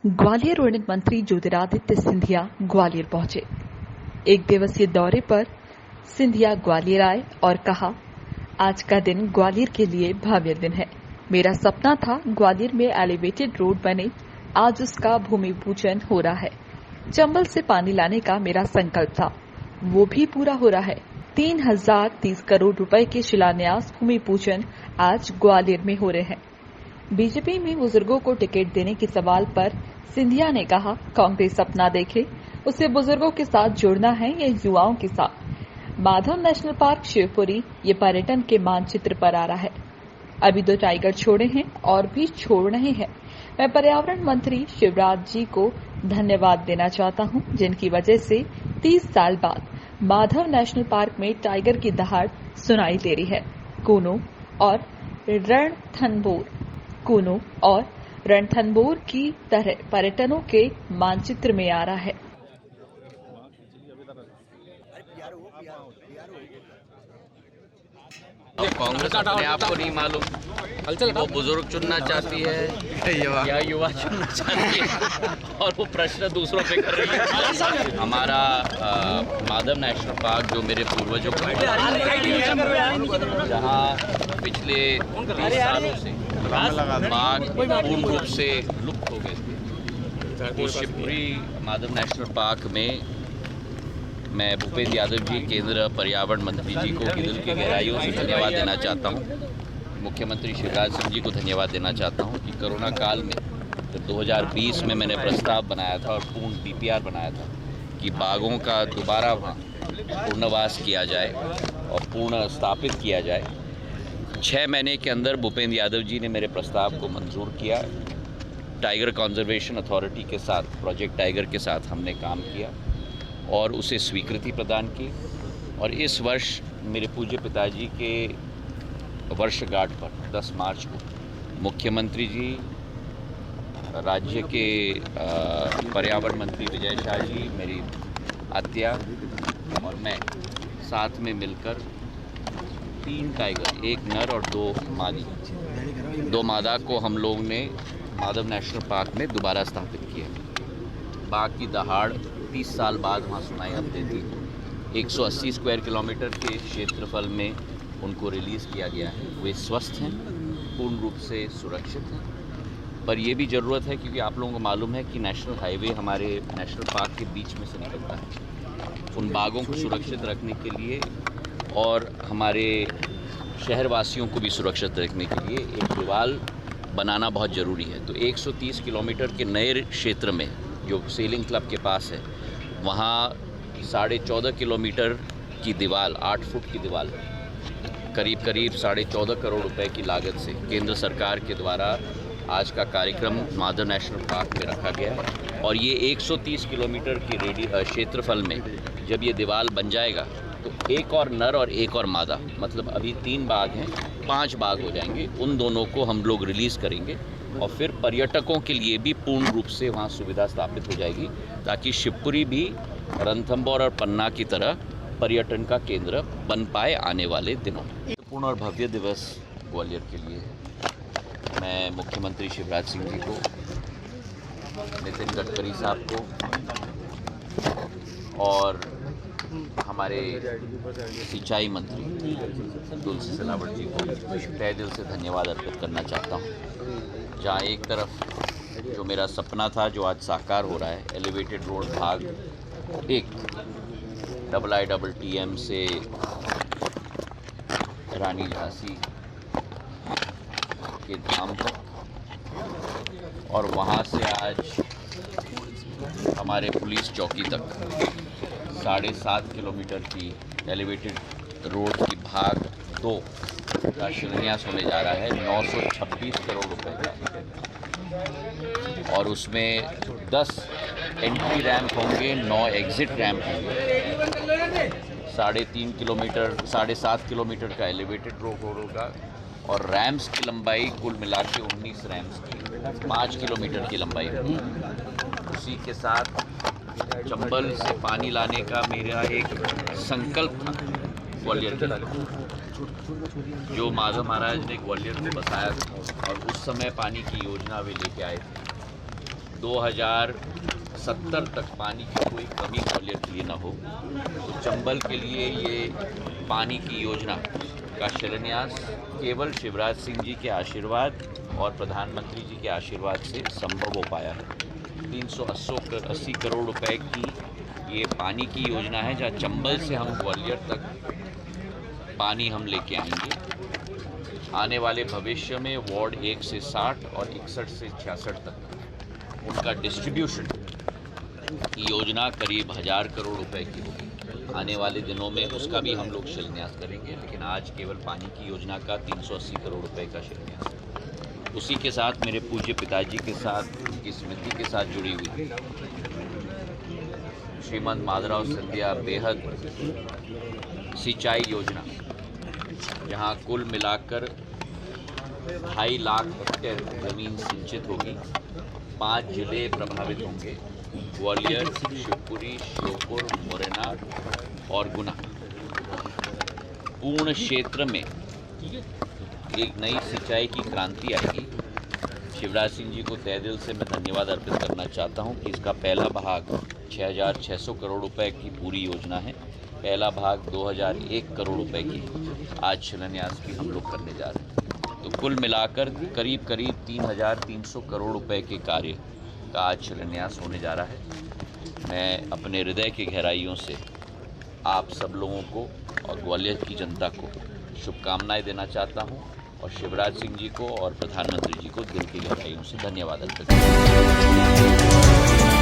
ग्वालियर उड़न मंत्री ज्योतिरादित्य सिंधिया ग्वालियर पहुंचे। एक दिवसीय दौरे पर सिंधिया ग्वालियर आए और कहा, आज का दिन ग्वालियर के लिए भव्य दिन है। मेरा सपना था ग्वालियर में एलिवेटेड रोड बने, आज उसका भूमि पूजन हो रहा है। चंबल से पानी लाने का मेरा संकल्प था, वो भी पूरा हो रहा है। 3030 करोड़ रुपए के शिलान्यास भूमि पूजन आज ग्वालियर में हो रहे हैं। बीजेपी में बुजुर्गों को टिकट देने के सवाल पर सिंधिया ने कहा, कांग्रेस सपना देखे, उसे बुजुर्गों के साथ जोड़ना है या युवाओं के साथ। माधव नेशनल पार्क शिवपुरी ये पर्यटन के मानचित्र पर आ रहा है। अभी 2 टाइगर छोड़े हैं और भी छोड़ रहे हैं। मैं पर्यावरण मंत्री शिवराज जी को धन्यवाद देना चाहता हूं, जिनकी वजह से 30 साल बाद माधव नेशनल पार्क में टाइगर की दहाड़ सुनाई दे रही है। कूनो और रणथंभौर की तरह पर्यटनों के मानचित्र में आ रहा है। कांग्रेस अपने आप को नहीं मालूम वो बुजुर्ग चुनना चाहती है या युवा चुनना चाहती है, और वो प्रश्न दूसरों पे कर रही है। हमारा माधव नेशनल पार्क जो मेरे पूर्वजों को जहाँ पिछले 30 सालों से बाघ पूर्ण रूप से लुप्त हो गए थे, तो शिवपुरी माधव नेशनल पार्क में मैं भूपेंद्र यादव जी, केंद्र पर्यावरण मंत्री जी को दिल की गहराइयों से धन्यवाद देना चाहता हूँ। मुख्यमंत्री शिवराज सिंह जी को धन्यवाद देना चाहता हूँ कि कोरोना काल में जब 2020 में मैंने प्रस्ताव बनाया था और पूर्ण DPR बनाया था कि बाघों का दोबारा वहाँ पुनर्वास किया जाए और पूर्ण स्थापित किया जाए। 6 महीने के अंदर भूपेंद्र यादव जी ने मेरे प्रस्ताव को मंजूर किया। टाइगर कंजर्वेशन अथॉरिटी के साथ, प्रोजेक्ट टाइगर के साथ हमने काम किया और उसे स्वीकृति प्रदान की। और इस वर्ष मेरे पूज्य पिताजी के वर्षगांठ पर 10 मार्च को मुख्यमंत्री जी, राज्य के पर्यावरण मंत्री विजय शाह जी, मेरी आत्या और मैं साथ में मिलकर 3 टाइगर, 1 नर और 2 मादा को हम लोग ने माधव नेशनल पार्क में दोबारा स्थापित किया। बाघ की दहाड़ 30 साल बाद वहाँ सुनाई अब देती। 180 स्क्वायर किलोमीटर के क्षेत्रफल में उनको रिलीज़ किया गया है। वे स्वस्थ हैं, पूर्ण रूप से सुरक्षित हैं। पर यह भी ज़रूरत है, क्योंकि आप लोगों को मालूम है कि नेशनल हाईवे हमारे नेशनल पार्क के बीच में से निकलता है। उन बाघों को सुरक्षित रखने के लिए और हमारे शहरवासियों को भी सुरक्षित रखने के लिए एक दीवार बनाना बहुत ज़रूरी है। तो 130 किलोमीटर के नए क्षेत्र में जो सेलिंग क्लब के पास है, वहाँ 14.5 किलोमीटर की दीवार, 8 फुट की दीवार, करीब 14.5 करोड़ रुपए की लागत से केंद्र सरकार के द्वारा आज का कार्यक्रम माधव नेशनल पार्क में रखा गया है। और ये 130 किलोमीटर की क्षेत्रफल में जब ये दीवार बन जाएगा तो 1 और नर और 1 और मादा, मतलब अभी 3 बाघ हैं, 5 बाघ हो जाएंगे। उन दोनों को हम लोग रिलीज़ करेंगे और फिर पर्यटकों के लिए भी पूर्ण रूप से वहाँ सुविधा स्थापित हो जाएगी, ताकि शिवपुरी भी रणथंभौर और पन्ना की तरह पर्यटन का केंद्र बन पाए आने वाले दिनों में। पूर्ण और भव्य दिवस ग्वालियर के लिए मैं मुख्यमंत्री शिवराज सिंह जी को, नितिन गडकरी साहब को और हमारे सिंचाई मंत्री तुलसी सिलावट जी को तहे दिल से धन्यवाद अर्पित करना चाहता हूँ। जहाँ एक तरफ जो मेरा सपना था, जो आज साकार हो रहा है, एलिवेटेड रोड भाग 1 IITM से रानी झांसी के धाम तक, और वहाँ से आज हमारे पुलिस चौकी तक 7.5 किलोमीटर की एलिवेटेड रोड की भाग 2 का शिलान्यास होने जा रहा है, 926 करोड़ रुपए का। और उसमें 10 एंट्री रैंप होंगे, 9 एग्जिट रैंप होंगे। 7.5 किलोमीटर का एलिवेटेड रोड होगा और रैम्प्स की लंबाई कुल मिला के 19 रैम्प्स की 5 किलोमीटर की लंबाई होगी। उसी के साथ चंबल से पानी लाने का मेरा एक संकल्प था ग्वालियर के लिए, जो माधव महाराज ने ग्वालियर को बताया था और उस समय पानी की योजना वे लेके आए थे। 2070 तक पानी की कोई कमी ग्वालियर के लिए न हो, तो चंबल के लिए ये पानी की योजना का शिलान्यास केवल शिवराज सिंह जी के आशीर्वाद और प्रधानमंत्री जी के आशीर्वाद से संभव हो पाया है। 380 करोड़ रुपए की ये पानी की योजना है, जहाँ चंबल से हम ग्वालियर तक पानी हम लेके आएंगे। आने वाले भविष्य में वार्ड 1 से 60 और 61 से 66 तक उनका डिस्ट्रीब्यूशन की योजना करीब 1000 करोड़ रुपए की होगी। आने वाले दिनों में उसका भी हम लोग शिलान्यास करेंगे, लेकिन आज केवल पानी की योजना का 380 करोड़ रुपए का शिलान्यास। उसी के साथ मेरे पूज्य पिताजी के साथ, उनकी स्मृति के साथ जुड़ी हुई श्रीमंत माधवराव सिंधिया बेहद सिंचाई योजना, जहां कुल मिलाकर 2.5 लाख हेक्टेयर जमीन सिंचित होगी। 5 जिले प्रभावित होंगे: ग्वालियर, शिवपुरी, श्योपुर, मुरैना और गुना। पूर्ण क्षेत्र में एक नई सिंचाई की क्रांति आएगी। शिवराज सिंह जी को तहे दिल से मैं धन्यवाद अर्पित करना चाहता हूं कि इसका पहला भाग 6600 करोड़ रुपए की पूरी योजना है। पहला भाग 2001 करोड़ रुपए की आज शिलान्यास भी हम लोग करने जा रहे हैं। तो कुल मिलाकर करीब 3300 करोड़ रुपए के कार्य का आज शिलान्यास होने जा रहा है। मैं अपने हृदय की गहराइयों से आप सब लोगों को और ग्वालियर की जनता को शुभकामनाएं देना चाहता हूं, और शिवराज सिंह जी को और प्रधानमंत्री जी को दिल की गहराइयों से धन्यवाद अर्पित करता हूं।